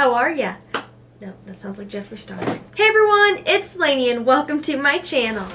How are ya? No, that sounds like Jeffree Star. Hey everyone, it's Laynie and welcome to my channel.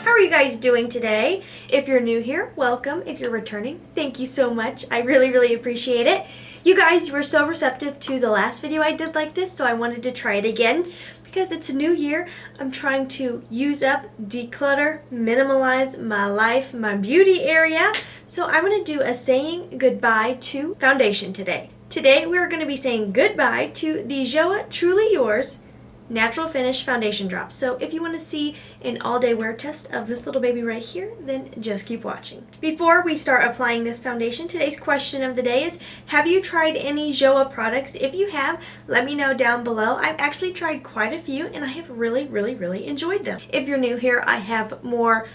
How are you guys doing today? If you're new here, welcome. If you're returning, thank you so much. I really appreciate it. You guys were so receptive to the last video I did like this, so I wanted to try it again. Because it's a new year, I'm trying to use up, declutter, minimalize my life, my beauty area. So I'm going to do a saying goodbye to foundation today. Today we're going to be saying goodbye to the Joah Truly Yours Natural Finish Foundation Drops. So if you want to see an all-day wear test of this little baby right here, then just keep watching. Before we start applying this foundation, today's question of the day is, have you tried any Joah products? If you have, let me know down below. I've actually tried quite a few and I have really enjoyed them. If you're new here, I have more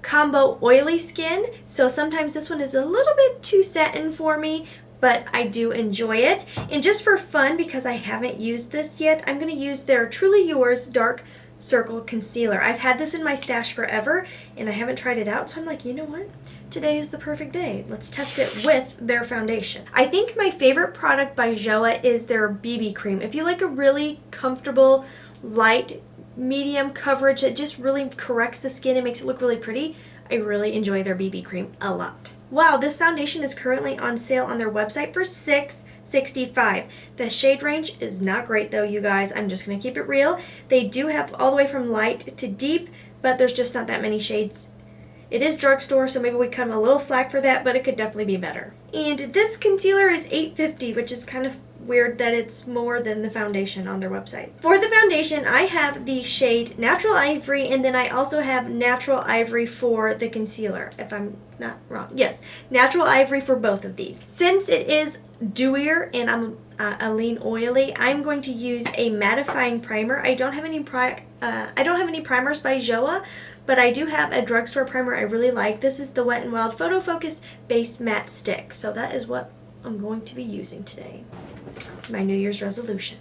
combo oily skin, so sometimes this one is a little bit too satin for me, but I do enjoy it. And just for fun, because I haven't used this yet, I'm going to use their Truly Yours Dark Circle Concealer. I've had this in my stash forever, and I haven't tried it out, so I'm like, you know what? Today is the perfect day. Let's test it with their foundation. I think my favorite product by Joah is their BB cream. If you like a really comfortable, light, medium coverage that just really corrects the skin and makes it look really pretty, I really enjoy their BB cream a lot. Wow, this foundation is currently on sale on their website for $6.65. The shade range is not great though, you guys. I'm just going to keep it real. They do have all the way from light to deep, but there's just not that many shades. It is drugstore, so maybe we cut them a little slack for that, but it could definitely be better. And this concealer is $8.50, which is kind of weird that it's more than the foundation on their website. For the foundation, I have the shade Natural Ivory, and then I also have Natural Ivory for the concealer, if I'm not wrong. Yes, Natural Ivory for both of these. Since it is dewier and I'm a lean oily, I'm going to use a mattifying primer. I don't have any primers by Joah, but I do have a drugstore primer I really like. This is the Wet n Wild Photo Focus Base Matte Stick. So that is what I'm going to be using today. My New Year's resolution.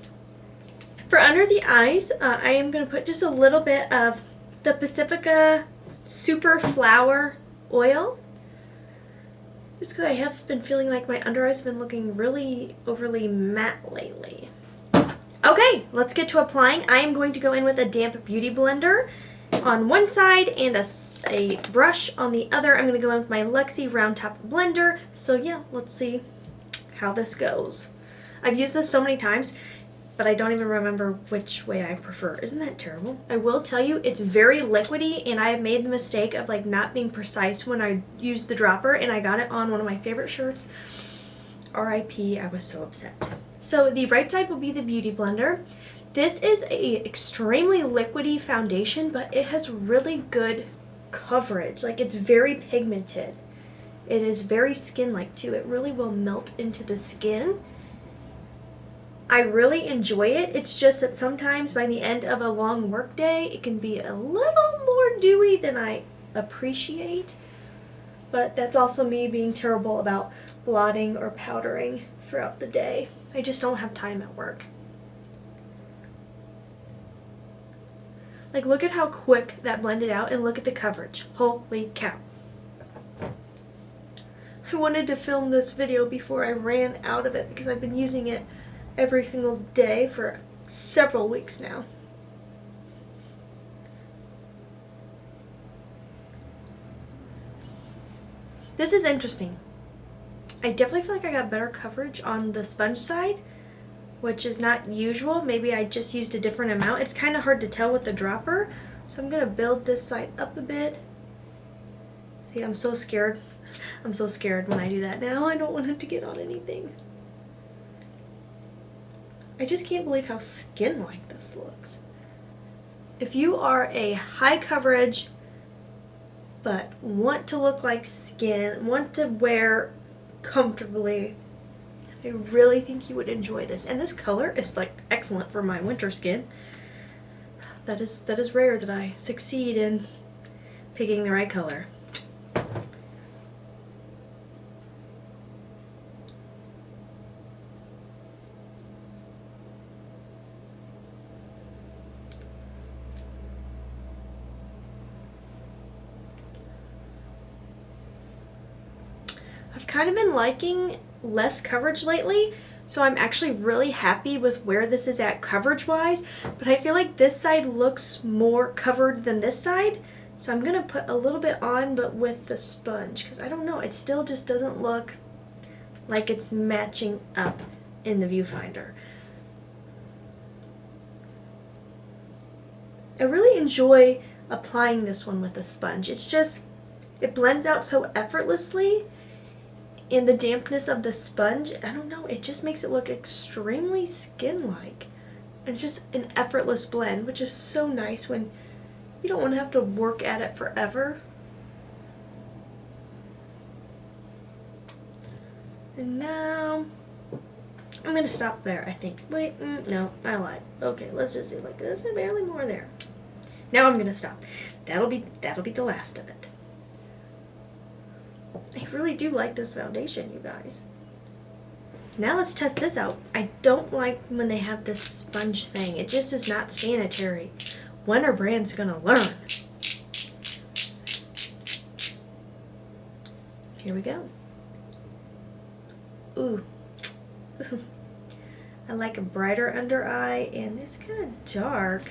For under the eyes, I am going to put just a little bit of the Pacifica Super Flower Oil. Just because I have been feeling like my under eyes have been looking really overly matte lately. Okay, let's get to applying. I am going to go in with a damp beauty blender on one side and a brush on the other. I'm going to go in with my Luxie Round Top Blender. So yeah, let's see how this goes. I've used this so many times, but I don't even remember which way I prefer. Isn't that terrible? I will tell you, it's very liquidy, and I have made the mistake of like not being precise when I used the dropper, and I got it on one of my favorite shirts. R.I.P. I was so upset. So the right side will be the beauty blender. This is a extremely liquidy foundation, but it has really good coverage. Like, it's very pigmented. It is very skin-like too. It really will melt into the skin. I really enjoy it. It's just that sometimes by the end of a long work day, it can be a little more dewy than I appreciate. But that's also me being terrible about blotting or powdering throughout the day. I just don't have time at work. Like, look at how quick that blended out, and look at the coverage. Holy cow. I wanted to film this video before I ran out of it because I've been using it every single day for several weeks now. This is interesting. I definitely feel like I got better coverage on the sponge side, which is not usual. Maybe I just used a different amount. It's kind of hard to tell with the dropper, so I'm going to build this side up a bit. See, I'm so scared. I'm so scared when I do that now. I don't want it to get on anything. I just can't believe how skin-like this looks. If you are a high coverage but want to look like skin, want to wear comfortably, I really think you would enjoy this. And this color is like excellent for my winter skin. That is rare that I succeed in picking the right color. I've kind of been liking less coverage lately, so I'm actually really happy with where this is at coverage-wise, but I feel like this side looks more covered than this side, so I'm going to put a little bit on, but with the sponge, because I don't know, it still just doesn't look like it's matching up in the viewfinder. I really enjoy applying this one with a sponge. It's just, it blends out so effortlessly, and the dampness of the sponge, I don't know, it just makes it look extremely skin-like. And just an effortless blend, which is so nice when you don't want to have to work at it forever. And now, I'm going to stop there, I think. Wait, no, I lied. Okay, let's just do like this, and barely more there. Now I'm going to stop. That'll be the last of it. I really do like this foundation, you guys. Now let's test this out. I don't like when they have this sponge thing. It just is not sanitary. When are brands gonna learn? Here we go. Ooh. I like a brighter under eye, and it's kind of dark.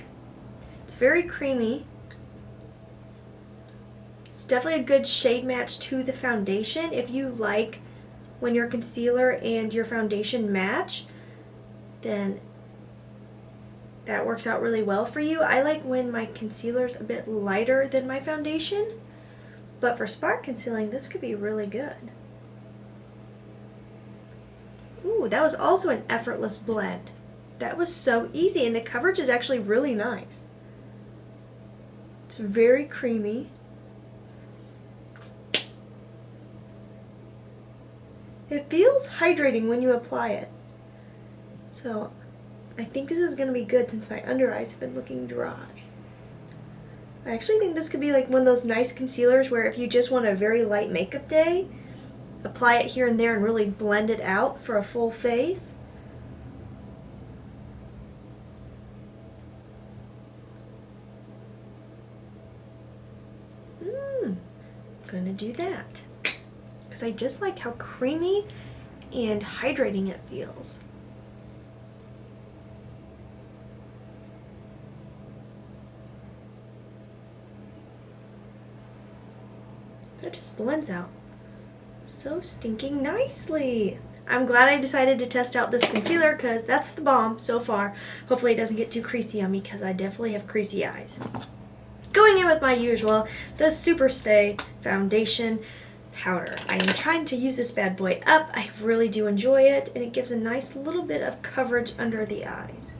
It's very creamy. It's definitely a good shade match to the foundation. If you like when your concealer and your foundation match, then that works out really well for you. I like when my concealer's a bit lighter than my foundation, but for spot concealing, this could be really good. Ooh, that was also an effortless blend. That was so easy, and the coverage is actually really nice. It's very creamy. It feels hydrating when you apply it. So I think this is going to be good since my under eyes have been looking dry. I actually think this could be like one of those nice concealers where if you just want a very light makeup day, apply it here and there and really blend it out for a full face. I'm going to do that. Because I just like how creamy and hydrating it feels. That just blends out so stinking nicely. I'm glad I decided to test out this concealer because that's the bomb so far. Hopefully it doesn't get too creasy on me because I definitely have creasy eyes. Going in with my usual, the Super Stay Foundation Powder. I am trying to use this bad boy up. I really do enjoy it, and it gives a nice little bit of coverage under the eyes.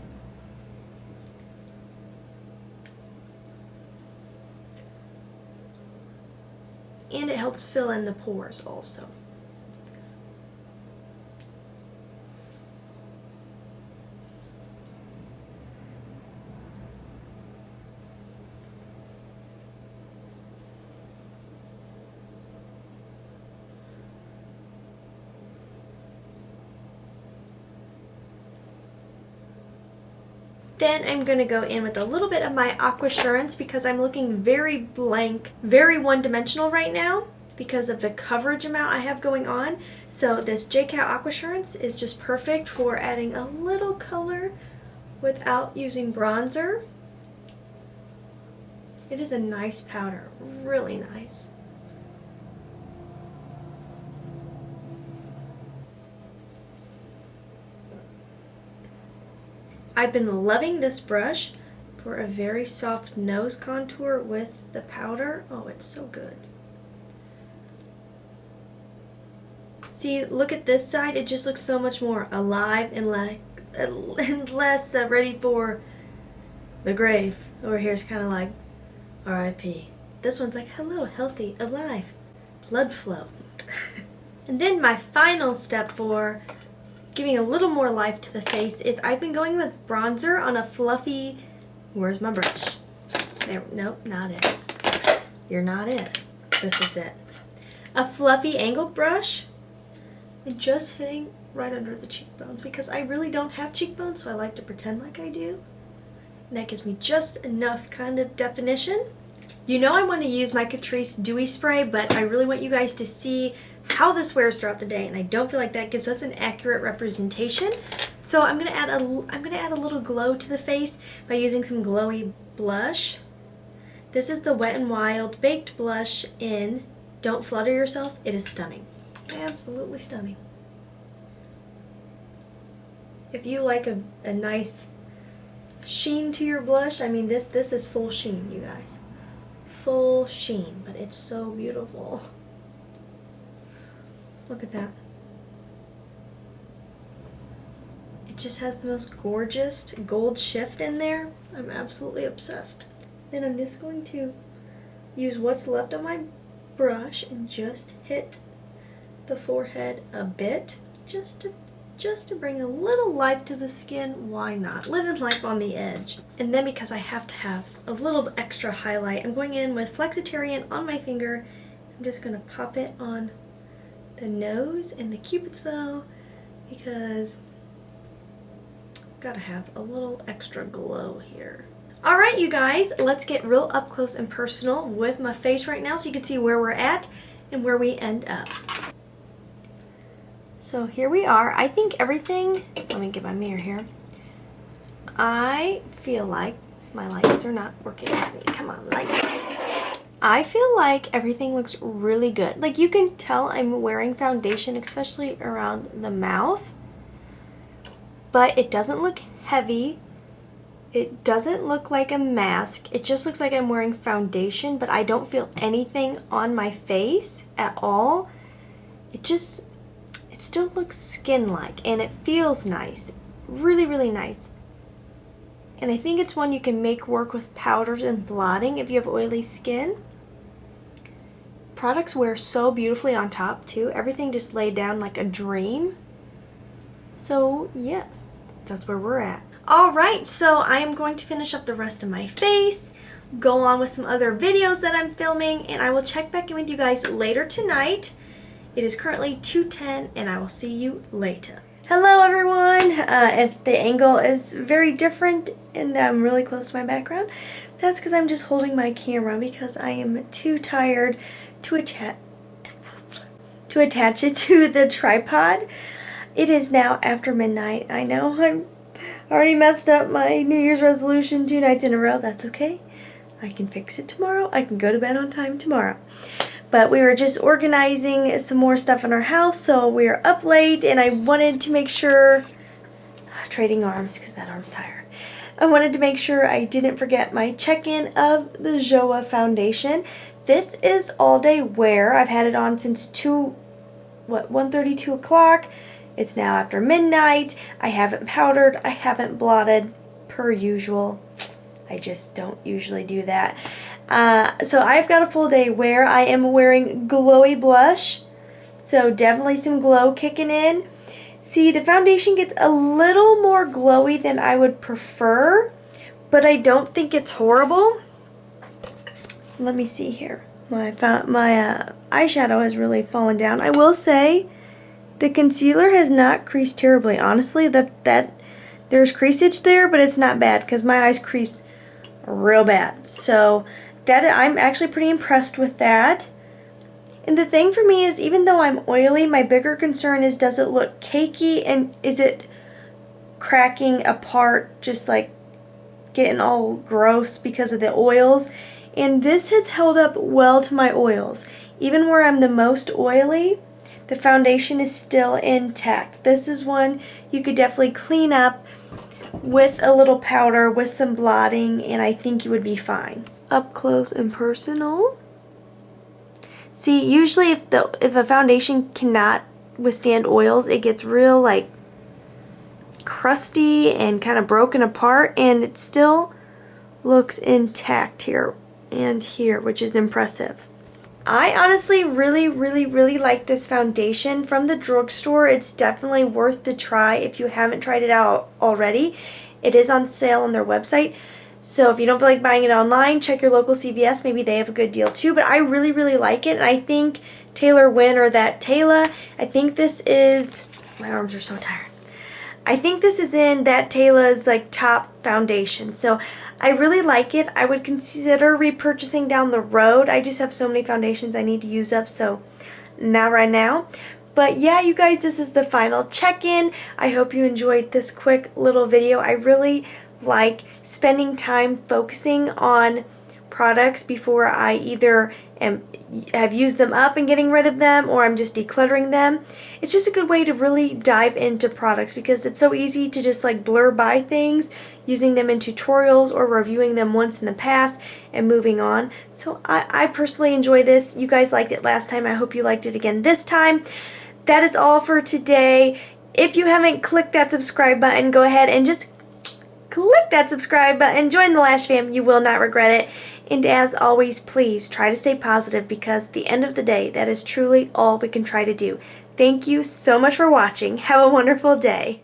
And it helps fill in the pores also. Then I'm going to go in with a little bit of my Aquasurance because I'm looking very blank, very one-dimensional right now because of the coverage amount I have going on. So this JCat Aquasurance is just perfect for adding a little color without using bronzer. It is a nice powder, really nice. I've been loving this brush for a very soft nose contour with the powder. Oh, it's so good. See, look at this side. It just looks so much more alive and less ready for the grave. Over here is kind of like R.I.P. This one's like, hello, healthy, alive, blood flow. And then my final step for giving a little more life to the face is I've been going with bronzer on a fluffy, where's my brush? There, nope, not it. You're not it. This is it. A fluffy angled brush and just hitting right under the cheekbones because I really don't have cheekbones, so I like to pretend like I do. And that gives me just enough kind of definition. You know I want to use my Catrice Dewy Spray, but I really want you guys to see how this wears throughout the day, and I don't feel like that gives us an accurate representation. So I'm gonna add a little glow to the face by using some glowy blush. This is the Wet n Wild Baked Blush in Don't Flutter Yourself. It is stunning, absolutely stunning. If you like a nice sheen to your blush, I mean this is full sheen, you guys. Full sheen, but it's so beautiful. Look at that. It just has the most gorgeous gold shift in there. I'm absolutely obsessed. Then I'm just going to use what's left of my brush and just hit the forehead a bit, just to bring a little life to the skin. Why not? Living life on the edge. And then because I have to have a little extra highlight, I'm going in with Flexitarian on my finger. I'm just going to pop it on the nose and the Cupid's bow because gotta have a little extra glow here. Alright you guys, let's get real up close and personal with my face right now so you can see where we're at and where we end up. So here we are. I think everything, let me get my mirror here. I feel like my lights are not working with me. Come on, lights. I feel like everything looks really good. Like you can tell I'm wearing foundation, especially around the mouth. But it doesn't look heavy. It doesn't look like a mask. It just looks like I'm wearing foundation, but I don't feel anything on my face at all. It still looks skin-like, and it feels nice. Really, really nice. And I think it's one you can make work with powders and blotting if you have oily skin. Products wear so beautifully on top, too. Everything just laid down like a dream. So, yes, that's where we're at. Alright, so I am going to finish up the rest of my face, go on with some other videos that I'm filming, and I will check back in with you guys later tonight. It is currently 2:10, and I will see you later. Hello everyone! If the angle is very different and I'm really close to my background, that's because I'm just holding my camera because I am too tired to attach it to the tripod. It is now after midnight. I know I'm already messed up my New Year's resolution 2 nights in a row. That's okay. I can fix it tomorrow. I can go to bed on time tomorrow. But we were just organizing some more stuff in our house, so we are up late, and I wanted to make sure, trading arms because that arm's tired. I wanted to make sure I didn't forget my check-in of the Joah foundation. This is all day wear. I've had it on since 1:30, 2 o'clock. It's now after midnight. I haven't powdered. I haven't blotted per usual. I just don't usually do that. So I've got a full day wear. I am wearing glowy blush. So definitely some glow kicking in. See, the foundation gets a little more glowy than I would prefer, but I don't think it's horrible. Let me see here. My eyeshadow has really fallen down. I will say the concealer has not creased terribly. Honestly, there's creasage there, but it's not bad because my eyes crease real bad. So I'm actually pretty impressed with that. And the thing for me is, even though I'm oily, my bigger concern is, does it look cakey and is it cracking apart, just like getting all gross because of the oils? And this has held up well to my oils. Even where I'm the most oily, the foundation is still intact. This is one you could definitely clean up with a little powder, with some blotting, and I think you would be fine. Up close and personal. See, usually if a foundation cannot withstand oils, it gets real like crusty and kind of broken apart, and it still looks intact here and here, which is impressive. I honestly really like this foundation from the drugstore. It's definitely worth the try if you haven't tried it out already. It is on sale on their website. So if you don't feel like buying it online, check your local CVS. Maybe they have a good deal too. But I really like it. And I think Taylor Wynn, or that Taylor, I think this is, my arms are so tired. I think this is in that Taylor's like top foundation. So I really like it. I would consider repurchasing down the road. I just have so many foundations I need to use up. So not right now. But yeah, you guys, this is the final check-in. I hope you enjoyed this quick little video. I really like spending time focusing on products before I either have used them up and getting rid of them, or I'm just decluttering them. It's just a good way to really dive into products because it's so easy to just like blur by things using them in tutorials or reviewing them once in the past and moving on. So I personally enjoy this. You guys liked it last time. I hope you liked it again this time. That is all for today. If you haven't clicked that subscribe button, go ahead and just click that subscribe button. Join the Lash fam. You will not regret it. And as always, please try to stay positive because at the end of the day, that is truly all we can try to do. Thank you so much for watching. Have a wonderful day.